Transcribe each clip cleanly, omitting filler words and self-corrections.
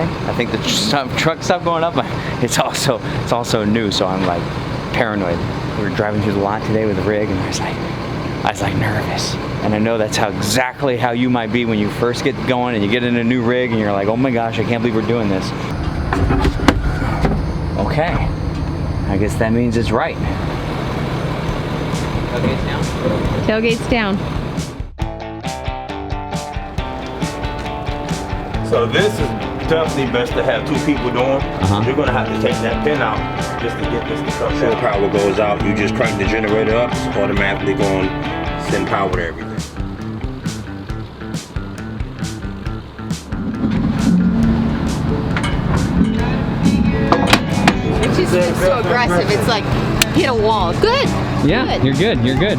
okay. I think the truck stopped going up. It's also new, so I'm like paranoid. We were driving through the lot today with the rig, and I was like nervous. And I know that's exactly how you might be when you first get going and you get in a new rig and you're like, oh my gosh, I can't believe we're doing this. Okay, I guess that means it's right. Tailgate's down? Tailgate's down. So this is definitely best to have 2 people doing. You're gonna have to take that pin out just to get this to come down. So the power goes out, you just crank the generator up, it's automatically going to send power to everything. It's just so aggressive. It's like hit a wall. Good. Yeah, you're good. You're good.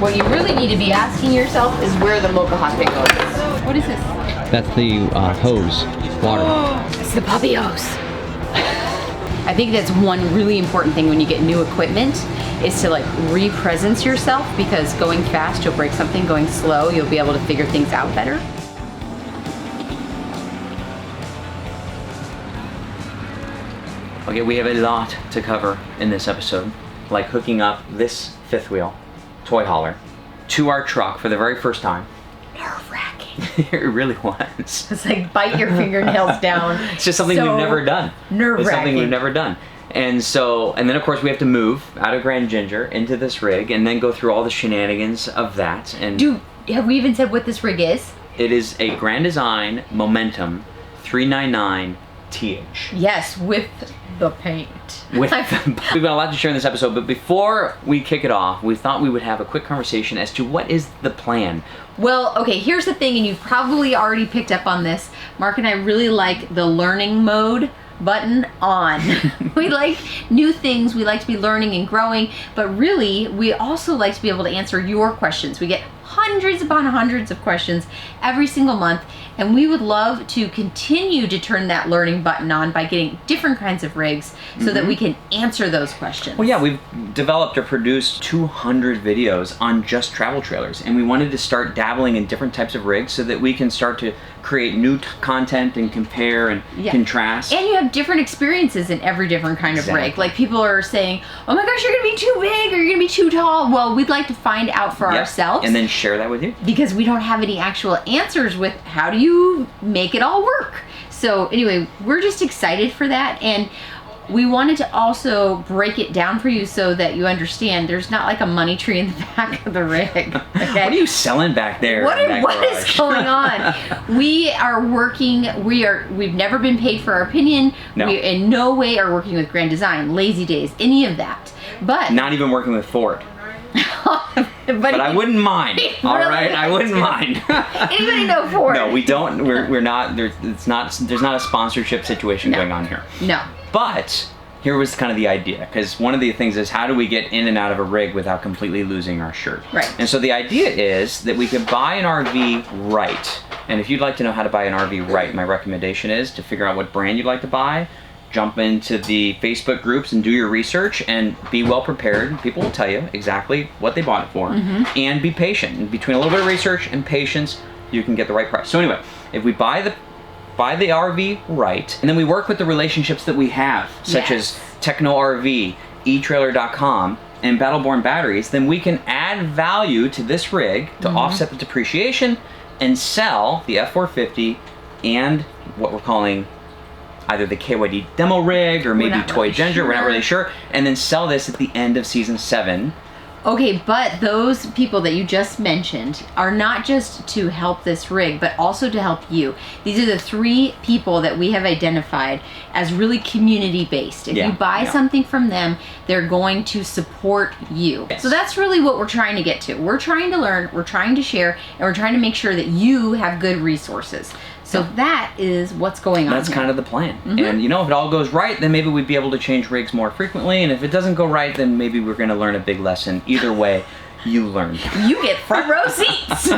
What you really need to be asking yourself is where the mocha hot thing goes. What is this? That's the hose, water. It's the puppy hose. I think that's one really important thing when you get new equipment is to like re-presence yourself, because going fast you'll break something, going slow you'll be able to figure things out better. Okay, we have a lot to cover in this episode, like hooking up this 5th wheel toy hauler to our truck for the very first time. Nerve-wracking. It really was. It's like bite your fingernails down. It's just something we've never done. Nerve-wracking. It's something we've never done. And then of course we have to move out of Grand Ginger into this rig and then go through all the shenanigans of that. And Dude, have we even said what this rig is? it is a Grand Design Momentum 399 TH. Yes, with the paint. We've got a lot to share in this episode, but before we kick it off, we thought we would have a quick conversation as to what is the plan. Well, okay, here's the thing, and you've probably already picked up on this. Mark and I really like the learning mode button on. We like new things, we like to be learning and growing, but really, we also like to be able to answer your questions. We get hundreds upon hundreds of questions every single month, and we would love to continue to turn that learning button on by getting different kinds of rigs so that we can answer those questions. Well, yeah, we've developed or produced 200 videos on just travel trailers, and we wanted to start dabbling in different types of rigs so that we can start to create new content and compare and contrast. And you have different experiences in every different kind of rig. Like people are saying, oh my gosh, you're gonna be too big or you're gonna be too tall. Well, we'd like to find out for ourselves. And then share that with you. Because we don't have any actual answers with how do you make it all work. So anyway, we're just excited for that, and we wanted to also break it down for you so that you understand there's not like a money tree in the back of the rig. Okay? What are you selling back there? What is going on? We are working, we've never been paid for our opinion. No. We in no way are working with Grand Design, Lazy Days, any of that. But not even working with Ford. but I wouldn't mind. All right, I wouldn't mind. Anybody know Ford? No, we don't. We're not. There's not a sponsorship situation going on here. No. But here was kind of the idea, because one of the things is how do we get in and out of a rig without completely losing our shirt? Right. And so the idea is that we could buy an RV right. And if you'd like to know how to buy an RV right, my recommendation is to figure out what brand you'd like to buy. Jump into the Facebook groups and do your research and be well prepared. People will tell you exactly what they bought it for. And be patient. And between a little bit of research and patience, you can get the right price. So anyway, if we buy the RV right, and then we work with the relationships that we have, such as Techno RV, eTrailer.com, and Battleborn Batteries, then we can add value to this rig to offset the depreciation and sell the F450 and what we're calling either the KYD demo rig or maybe Toy Ginger, we're not really sure, and then sell this at the end of season 7. Okay, but those people that you just mentioned are not just to help this rig, but also to help you. These are the 3 people that we have identified as really community-based. If you buy something from them, they're going to support you. So that's really what we're trying to get to. We're trying to learn, we're trying to share, and we're trying to make sure that you have good resources. So that is what's going on. That's kind of the plan. And you know, if it all goes right, then maybe we'd be able to change rigs more frequently. And if it doesn't go right, then maybe we're going to learn a big lesson. Either way, you learn. You get front row seats.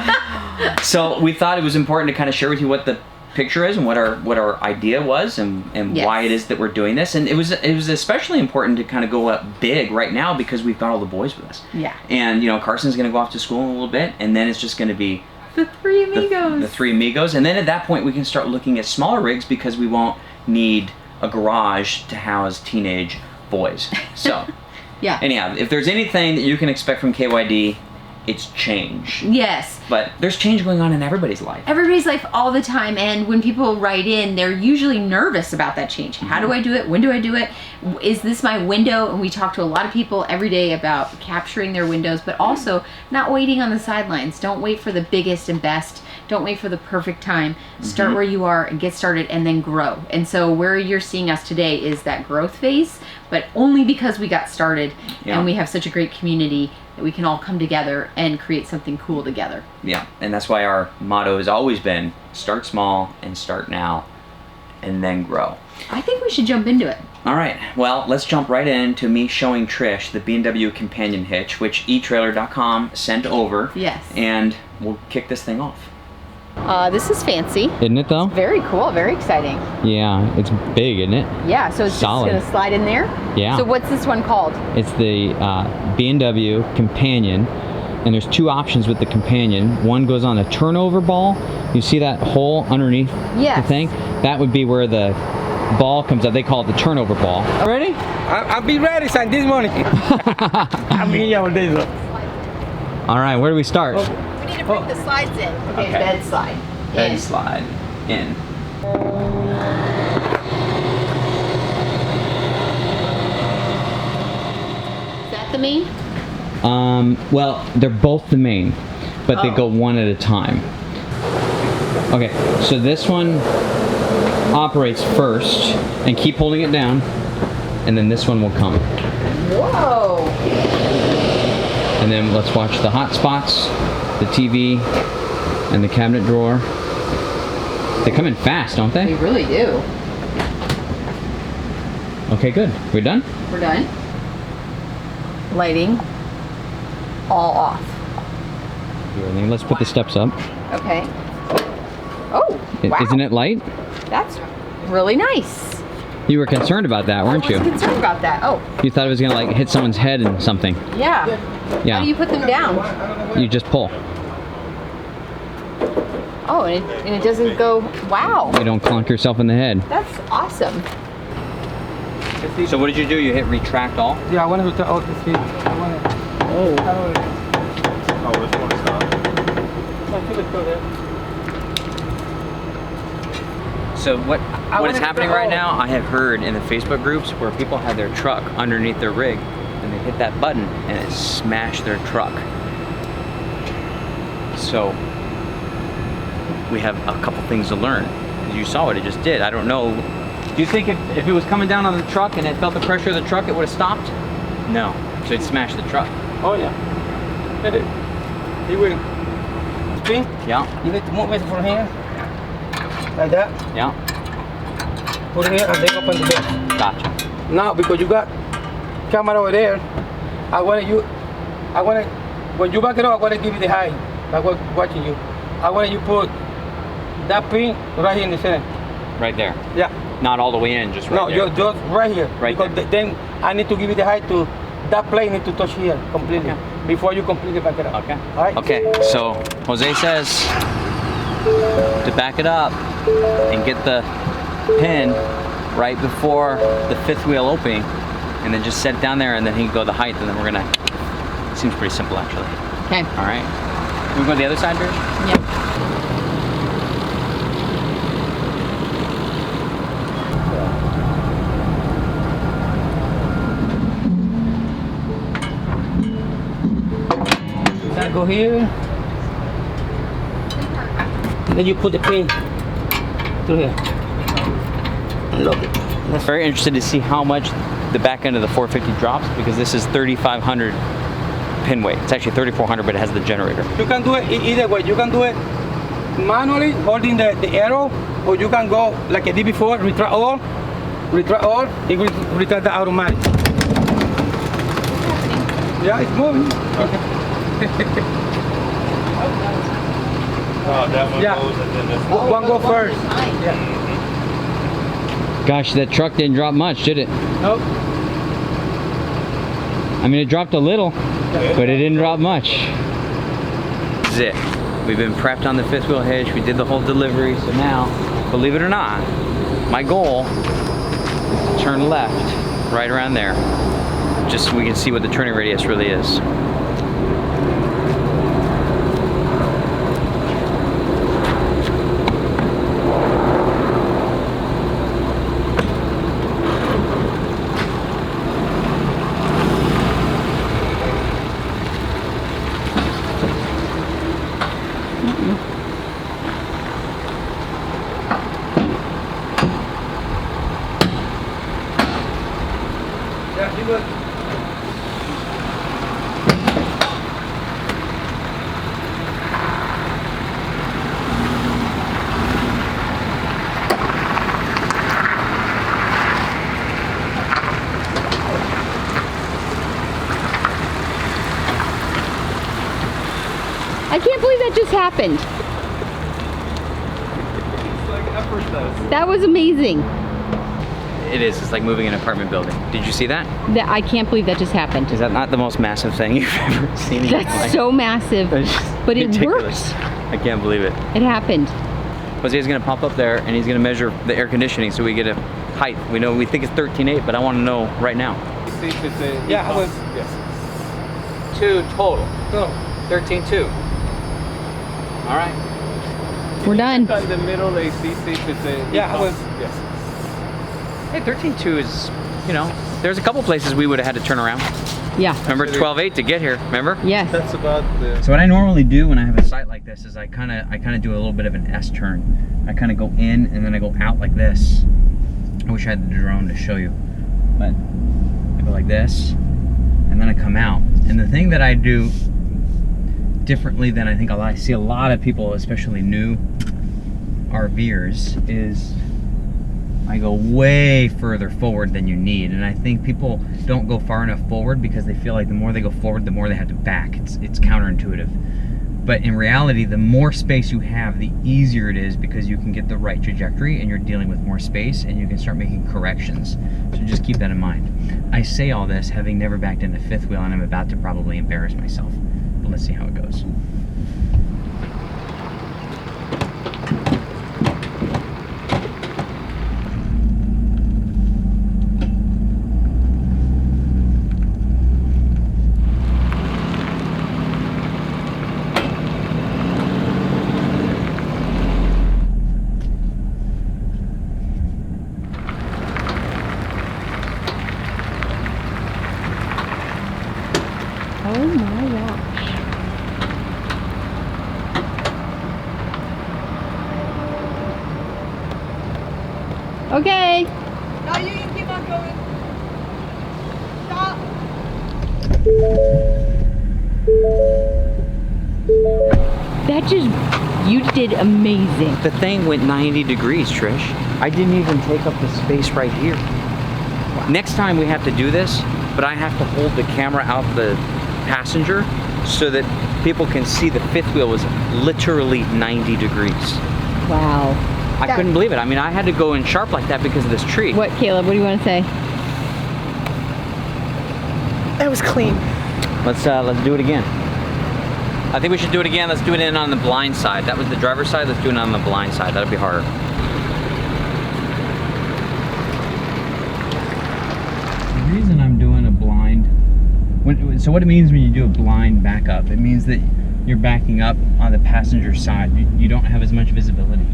So we thought it was important to kind of share with you what the picture is and what our idea was and Yes. why it is that we're doing this. And it was especially important to kind of go up big right now because we've got all the boys with us. Yeah. And you know, Carson's going to go off to school in a little bit, and then it's just going to be The three amigos. the three amigos. And then at that point we can start looking at smaller rigs because we won't need a garage to house teenage boys. So Yeah. anyhow, if there's anything that you can expect from KYD, it's change. Yes. But there's change going on in everybody's life. Everybody's life all the time, and when people write in, they're usually nervous about that change. How do I do it? When do I do it? Is this my window? And we talk to a lot of people every day about capturing their windows, but also not waiting on the sidelines. Don't wait for the biggest and best. Don't wait for the perfect time. Start where you are and get started, and then grow. And so where you're seeing us today is that growth phase, but only because we got started and we have such a great community that we can all come together and create something cool together. Yeah, and that's why our motto has always been start small and start now and then grow. I think we should jump into it. All right, well, let's jump right into me showing Trish the B&W companion hitch, which eTrailer.com sent over. Yes. And we'll kick this thing off. This is fancy. Isn't it though? Very cool, very exciting. Yeah, it's big, isn't it? Yeah, so it's Solid. just gonna slide in there? Yeah. So what's this one called? It's the B&W Companion, and there's two options with the Companion. One goes on a turnover ball. You see that hole underneath Yes. the thing? That would be where the ball comes out. They call it the turnover ball. Ready? I'll be ready, son, this morning. I'll be here all day, so. All right, where do we start? We need to bring the slides in. Okay, bed slide. Bed In. slide in. Is that the main? Well, they're both the main, but they go one at a time. Okay, so this one operates first, and keep holding it down, and then this one will come. Whoa! And then let's watch the hot spots, the TV, and the cabinet drawer. They come in fast, don't We they? really do. Okay, good. We're done? We're done. Lighting all off. Let's put the steps up. Okay. Oh, wow. Isn't it light? That's really nice. You were concerned about that, weren't I was you? concerned about that. Oh, You thought it was gonna like hit someone's head and something. yeah. Yeah. How do you put them down? You just pull. Oh, and it doesn't go, wow. You don't clunk yourself in the head. That's awesome. So what did you do? You hit retract all? Yeah, I want to tell all this here. I want to. Oh, this one is not. So what is happening right now, I have heard in the Facebook groups where people had their truck underneath their rig and they hit that button and it smashed their truck. So we have a couple things to learn. You saw what it just did. I don't know. Do you think if it was coming down on the truck and it felt the pressure of the truck, it would have stopped? No. So it smashed the truck. Oh, yeah. Hit it. You will. Spin. Yeah. You need to move it from here. Like that. Yeah. Put it here and then open the door. Gotcha. Now, because you got camera over there, when you back it up, I want to give you the high. I was watching you. I want you put that pin right here in the center. Right there. Yeah. Not all the way in, just right there. Just right here. Right because there. Then I need to give you the height to that plane need to touch here completely before you completely back it up. Okay. All right. Okay. So Jose says to back it up and get the pin right before the fifth wheel opening, and then just set it down there, and then he can go the height, and then we're gonna. Seems pretty simple actually. Okay. All right. Can we go to the other side, Trish? Yep. That go here. Then you put the pin through here. Look it. I'm very interested to see how much the back end of the 450 drops, because this is 3,500 pin weight. It's actually 3,400, but it has the generator. You can do it either way. You can do it manually, holding the arrow, or you can go like I did before, retract all, it will retract the automatic. Yeah, it's moving. that one Yeah. goes and then this One go first. Yeah. Gosh, that truck didn't drop much, did it? Nope. I mean, it dropped a little, but it didn't drop much. This is it. We've been prepped on the fifth wheel hitch. We did the whole delivery. So now, believe it or not, my goal is to turn left right around there, just so we can see what the turning radius really is. Yeah, you good. I can't believe that just happened. That was amazing. It is. It's like moving an apartment building. Did you see that? I can't believe that just happened. Is that not the most massive thing you've ever seen in your life? That's so massive, That's just but it ridiculous. works. I can't believe it. It happened. Jose's gonna pop up there and he's gonna measure the air conditioning so we get a height. We think it's 13.8, but I want to know right now. Yeah, I was. 2 total. No. 13.2. All right. We're done. In the middle, they see 6%. Yeah, I was. Yes. Hey, 13.2 is, you know, there's a couple places we would have had to turn around. Yeah. Remember 12.8 to get here, remember? Yes. That's about the. So what I normally do when I have a site like this is I kind of do a little bit of an S turn. I kind of go in and then I go out like this. I wish I had the drone to show you, but I go like this and then I come out. And the thing that I do differently than I think I see a lot of people, especially new RVers, is I go way further forward than you need. And I think people don't go far enough forward because they feel like the more they go forward, the more they have to back. It's counterintuitive. But in reality, the more space you have, the easier it is because you can get the right trajectory and you're dealing with more space and you can start making corrections. So just keep that in mind. I say all this having never backed into fifth wheel and I'm about to probably embarrass myself. But let's see how it goes. Oh my gosh. Okay. No, you can keep on going. Stop. That just, you did amazing. The thing went 90 degrees, Trish. I didn't even take up the space right here. Next time we have to do this, but I have to hold the camera out the passenger so that people can see the fifth wheel was literally 90 degrees. Wow. I couldn't believe it. I mean, I had to go in sharp like that because of this tree. What, Caleb, what do you want to say? That was clean. Let's do it again. I think we should do it again. Let's do it in on the blind side. That was the driver's side. Let's do it on the blind side. That'll be harder. The reason I'm doing a blind, so what it means when you do a blind backup, it means that you're backing up on the passenger side. You don't have as much visibility.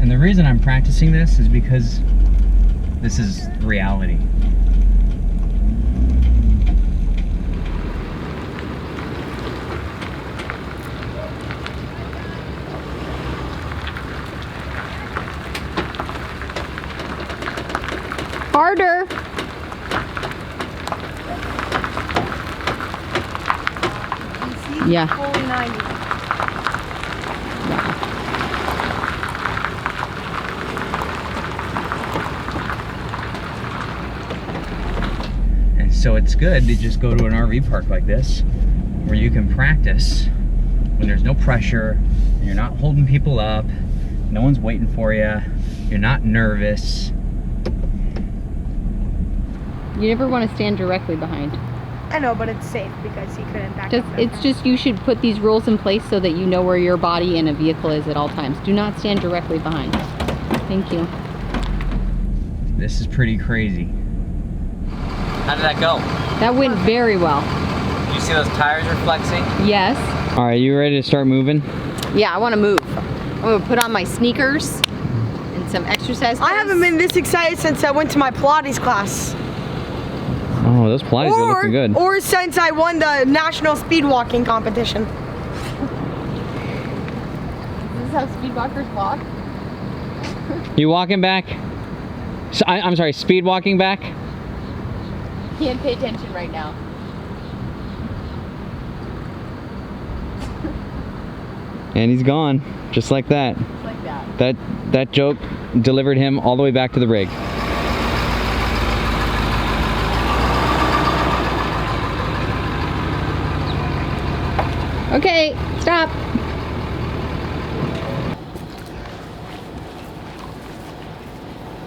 And the reason I'm practicing this is because this is reality. Harder. Yeah. Fully 90. And so it's good to just go to an RV park like this where you can practice when there's no pressure, and you're not holding people up, no one's waiting for you, you're not nervous. You never want to stand directly behind. I know, but it's safe because he couldn't back up. It's just you should put these rules in place so that you know where your body in a vehicle is at all times. Do not stand directly behind. Thank you. This is pretty crazy. How did that go? That went very well. Did you see those tires are flexing? Yes. All right, you ready to start moving? Yeah, I want to move. I'm going to put on my sneakers and some exercise clothes. I haven't been this excited since I went to my Pilates class. Oh, those Pilates are looking good. Or since I won the national speed walking competition. This is how speed walkers walk. You walking back? So, I'm sorry, speed walking back? Can't pay attention right now. And he's gone, just like that. Just like that. That joke delivered him all the way back to the rig. Okay, stop.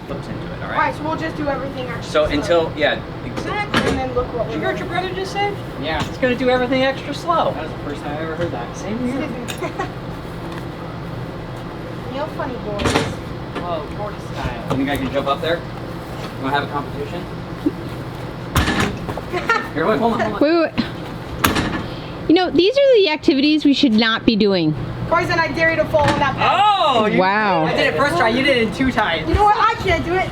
Flips into it, Alright, so we'll just do everything extra So slow. until, yeah, And then look what we you heard your brother just say? Yeah. He's gonna do everything extra slow. That was the first time I ever heard that. Same here. You're funny, boys. Whoa, tortoise style. You think I can jump up there? You wanna have a competition? Here, wait, hold on. Wait. You know, these are the activities we should not be doing. Poison, I dare you to fall on that path. Oh! Wow. I did it first try, you did it 2 times. You know what? I can't do it.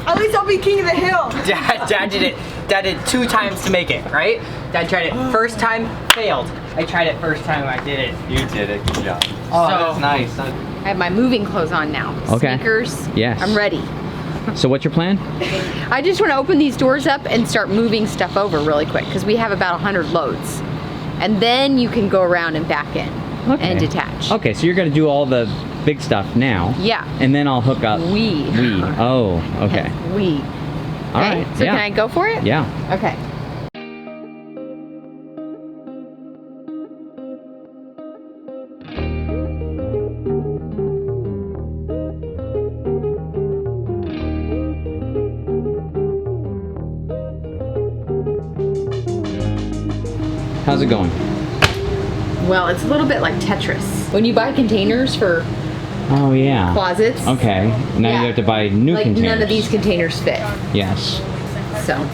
At least I'll be king of the hill. Dad did it. Dad did 2 times to make it, right? Dad tried it first time, failed. I tried it first time, I did it. You did it. Good job. Oh, So- that's nice. I have my moving clothes on now. Okay. Sneakers. Yes. I'm ready. So what's your plan? I just want to open these doors up and start moving stuff over really quick because we have about 100 loads. And then you can go around and back in and detach. Okay, so you're gonna do all the big stuff now. Yeah. And then I'll hook up. We. Oh, okay. We. All right. So yeah. can I go for it? Yeah. Okay. How's it going? Well, it's a little bit like Tetris. When you buy containers for Oh yeah. closets, Okay. Now Yeah. you have to buy new like containers. none of these containers fit. Yes. So,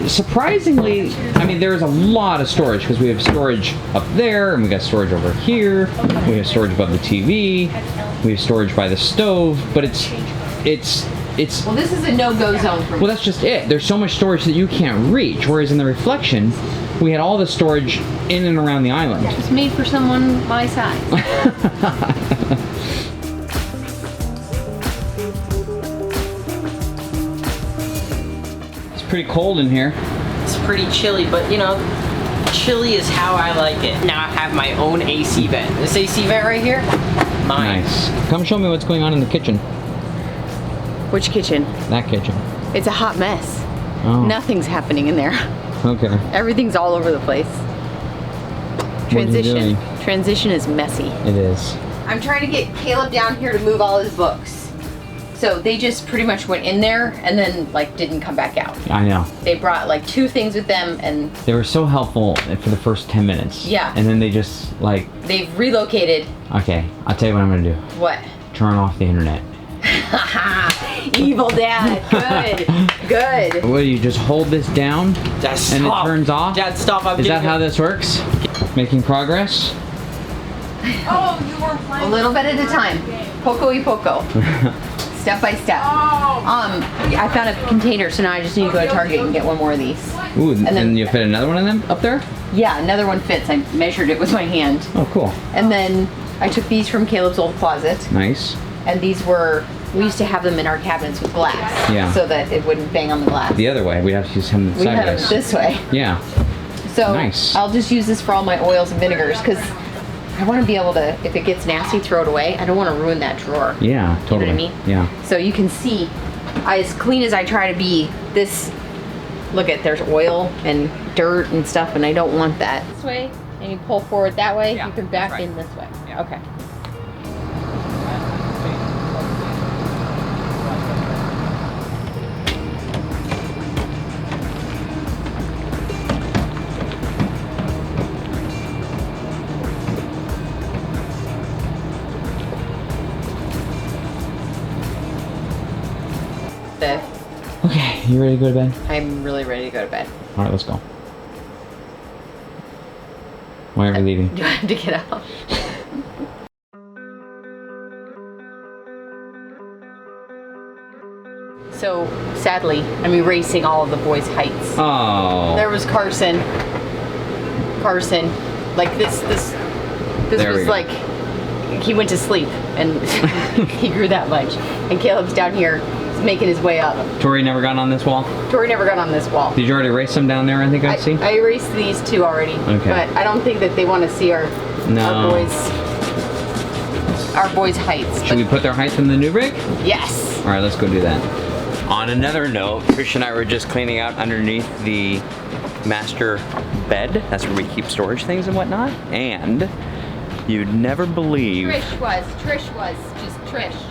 Surprisingly, I mean, there's a lot of storage because we have storage up there, and we got storage over here. We have storage above the TV. We have storage by the stove. But it's. well, this is a no-go zone for me. Well, that's just it. There's so much storage that you can't reach. Whereas in the Reflection, we had all the storage in and around the island. It's made for someone my size. It's pretty cold in here. It's pretty chilly, but you know, chilly is how I like it. Now I have my own AC vent. This AC vent right here, mine. Nice. Come show me what's going on in the kitchen. Which kitchen? That kitchen. It's a hot mess. Oh. Nothing's happening in there. Okay. Everything's all over the place. What are you doing? Transition is messy. It is. I'm trying to get Caleb down here to move all his books. So they just pretty much went in there and then like didn't come back out. I know. They brought like 2 things with them and They were so helpful for the first 10 minutes. Yeah. And then they just like, they've relocated. okay, I'll tell you what I'm gonna do. What? Turn off the internet. Evil dad. Good. Good. What do you just hold this down Dad, and it stop. turns off? Dad, stop. I'm Is that getting how it. this works? Making progress? Oh, you weren't A playing. little bit at a time. Poco y poco. Step by step. I found a container, so now I just need to go to Target and get one more of these. Ooh, and then- then you fit another one of them up there? Yeah, another one fits. I measured it with my hand. Oh, cool. And then I took these from Caleb's old closet. Nice. And these were, we used to have them in our cabinets with glass. Yeah. So that it wouldn't bang on the glass. The other way, we'd have to use him We had them sideways. this way. Yeah. So Nice. I'll just use this for all my oils and vinegars because I want to be able to, if it gets nasty, throw it away. I don't want to ruin that drawer. Yeah, totally. You know what I mean? Yeah. So you can see, as clean as I try to be, this, look at, there's oil and dirt and stuff, and I don't want that. This way, and you pull forward that way, Yeah, you can back that's right. in this way. Yeah. Okay. Okay, you ready to go to bed? I'm really ready to go to bed. All right, let's go. Why are we leaving? Do I have to get out? So, sadly, I'm erasing all of the boys' heights. Oh. There was Carson. Like this There we was go. like, he went to sleep and he grew that much. And Caleb's down here making his way up. Tori never got on this wall? Tori never got on this wall. Did you already erase some down there, I think I see? I erased these two already. Okay. But I don't think that they want to see our boys' heights. Should we put their height in the new rig? Yes. All right, let's go do that. On another note, Trish and I were just cleaning out underneath the master bed. That's where we keep storage things and whatnot. And you'd never believe. Trish was just Trish.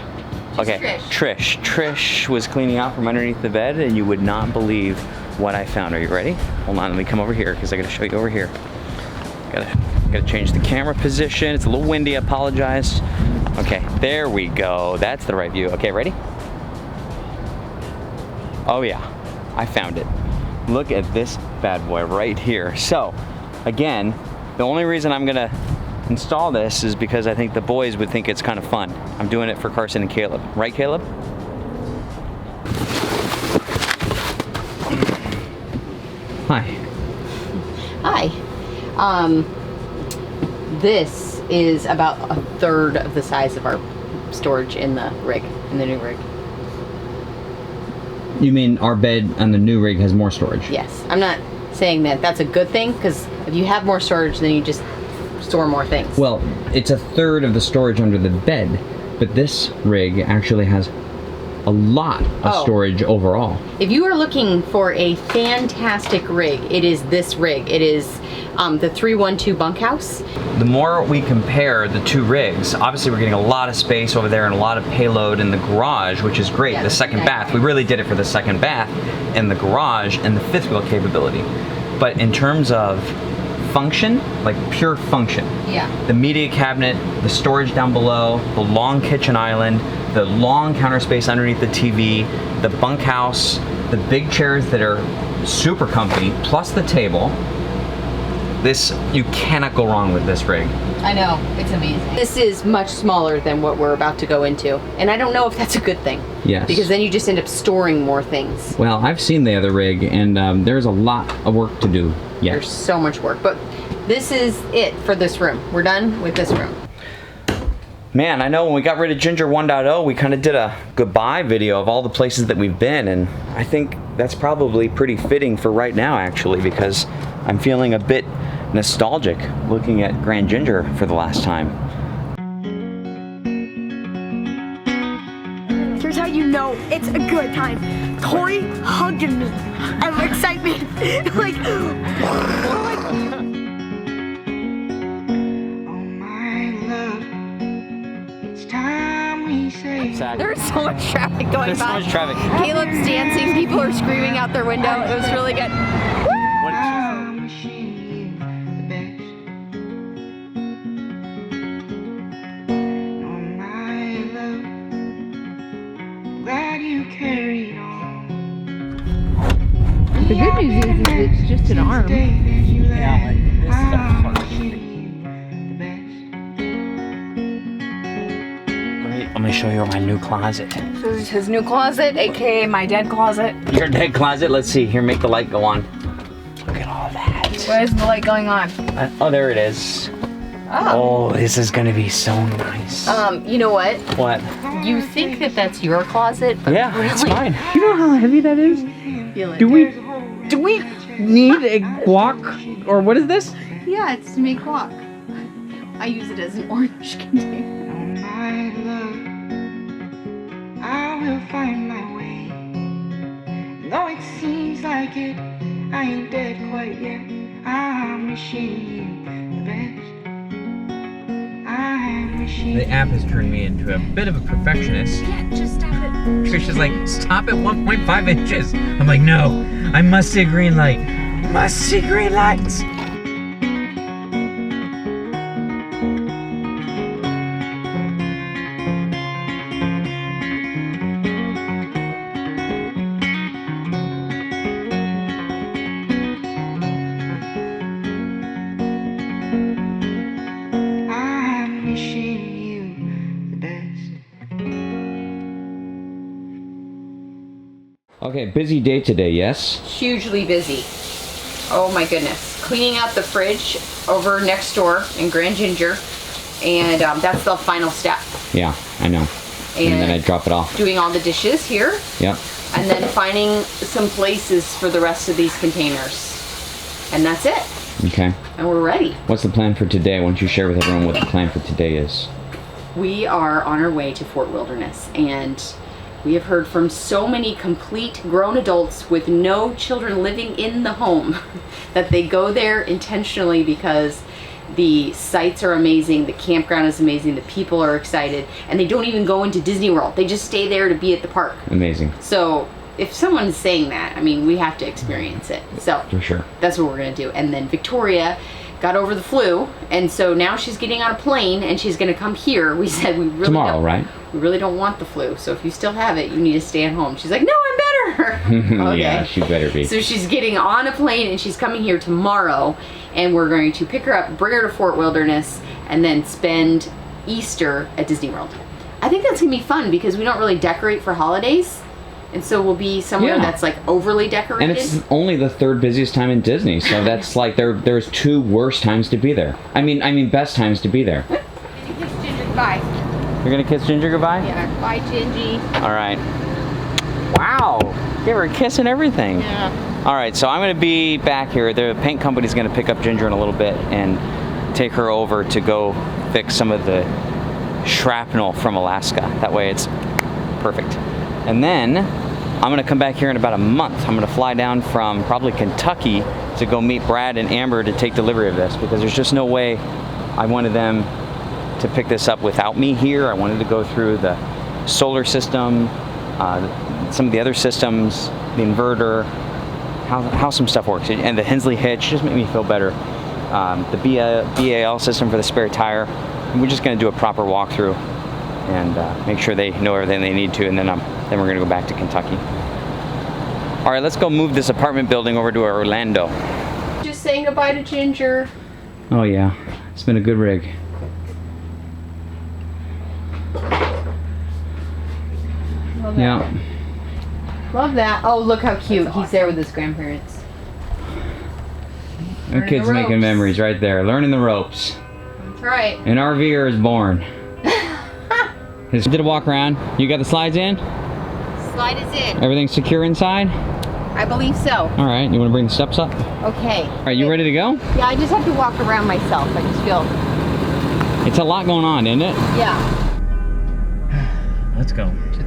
Okay, Trish was cleaning out from underneath the bed, and you would not believe what I found. Are you ready? Hold on, let me come over here because I gotta show you over here. Gotta change the camera position. It's a little windy, I apologize. Okay, there we go. That's the right view. Okay, ready? Oh yeah, I found it. Look at this bad boy right here. So, again, the only reason I'm gonna install this is because I think the boys would think it's kind of fun. I'm doing it for Carson and Caleb. Right, Caleb? Hi. Hi. This is about a third of the size of our storage in the rig, in the new rig. You mean our bed on the new rig has more storage? Yes. I'm not saying that that's a good thing, because if you have more storage, then you just store more things. Well, it's a third of the storage under the bed, but this rig actually has a lot of storage overall. If you are looking for a fantastic rig, it is this rig. It is the 312 bunkhouse. The more we compare the two rigs, obviously we're getting a lot of space over there and a lot of payload in the garage, which is great. Yeah, the second bath, we really did it for the second bath in the garage and the fifth wheel capability. But in terms of function, like pure function, Yeah. the media cabinet, the storage down below, the long kitchen island, the long counter space underneath the TV, the bunkhouse, the big chairs that are super comfy, plus the table. This, you cannot go wrong with this rig. I know, it's amazing. This is much smaller than what we're about to go into. And I don't know if that's a good thing. Yes. Because then you just end up storing more things. Well, I've seen the other rig, and there's a lot of work to do yet. There's so much work. But this is it for this room. We're done with this room. Man, I know when we got rid of Ginger 1.0, we kind of did a goodbye video of all the places that we've been, and I think that's probably pretty fitting for right now, actually, because I'm feeling a bit nostalgic looking at Grand Ginger for the last time. Here's how you know it's a good time. Tori hugging me out of excitement. like, there's so much traffic going There's so by. much traffic. Caleb's dancing. People are screaming out their window. It was really good. The good news is it's just an arm. I'm gonna show you my new closet. This is his new closet, aka my dead closet. Your dead closet? Let's see. Here, make the light go on. Look at all that. Why isn't the light going on? Oh, there it is. Oh, this is gonna be so nice. You know what? What? You think that that's your closet, but Yeah, really, it's mine. You know how heavy that is? feel it. Do we need a guac, or what is this? Yeah, it's to make guac. I use it as an orange container. I will find my way. Though it seems like it, I ain't dead quite yet. I'm wishing you the best. I'm wishing The app has turned me into a bit of a perfectionist. Yeah, just stop it. Trisha's like, stop at 1.5 inches. I'm like, no, I must see a green light. Must see green lights. I'm wishing you the best. Okay, busy day today, yes? Hugely busy. Oh my goodness. Cleaning out the fridge over next door in Grand Ginger. And that's the final step. Yeah, I know. And then I drop it off. Doing all the dishes here. Yep. And then finding some places for the rest of these containers. And that's it. Okay. And we're ready. What's the plan for today? Why don't you share with everyone what the plan for today is? We are on our way to Fort Wilderness, and we have heard from so many complete grown adults with no children living in the home that they go there intentionally because the sights are amazing, the campground is amazing, the people are excited, and they don't even go into Disney World. They just stay there to be at the park. Amazing. So if someone's saying that, I mean, we have to experience it. So For sure. that's what we're gonna do. And then Victoria got over the flu, and so now she's getting on a plane and she's gonna come here. We said we really Tomorrow, don't, right? we really don't want the flu. So if you still have it, you need to stay at home. She's like, no, I'm better. Okay. Yeah, she better be. So she's getting on a plane and she's coming here tomorrow, and we're going to pick her up, bring her to Fort Wilderness, and then spend Easter at Disney World. I think that's gonna be fun because we don't really decorate for holidays. And so we'll be somewhere Yeah. that's like overly decorated. And it's only the third busiest time in Disney, so that's like there's two worst times to be there. I mean best times to be there. Kiss Ginger goodbye. You're gonna kiss Ginger goodbye? Yeah, bye Gingy. All right. Wow, give her a kiss and everything. Yeah. All right, so I'm gonna be back here. The paint company's gonna pick up Ginger in a little bit and take her over to go fix some of the shrapnel from Alaska. That way it's perfect. And then I'm gonna come back here in about a month. I'm gonna fly down from probably Kentucky to go meet Brad and Amber to take delivery of this, because there's just no way I wanted them to pick this up without me here. I wanted to go through the solar system, some of the other systems, the inverter, how some stuff works, and the Hensley hitch just made me feel better. The BAL system for the spare tire. And we're just gonna do a proper walkthrough and make sure they know everything they need to, and then we're gonna go back to Kentucky. All right, let's go move this apartment building over to Orlando. Just saying goodbye to Ginger. Oh yeah, it's been a good rig. Love that. Yeah. Love that. Oh, look how cute. He's there with his grandparents. The Learning kid's the making ropes. memories right there, learning the ropes. That's right. An RVer is born. Did a walk around. You got the slides in? Slide is in. Everything's secure inside? I believe so. All right, you want to bring the steps up? Okay. All right, you ready to go? Yeah, I just have to walk around myself. I just feel. It's a lot going on, isn't it? Yeah. Let's go. To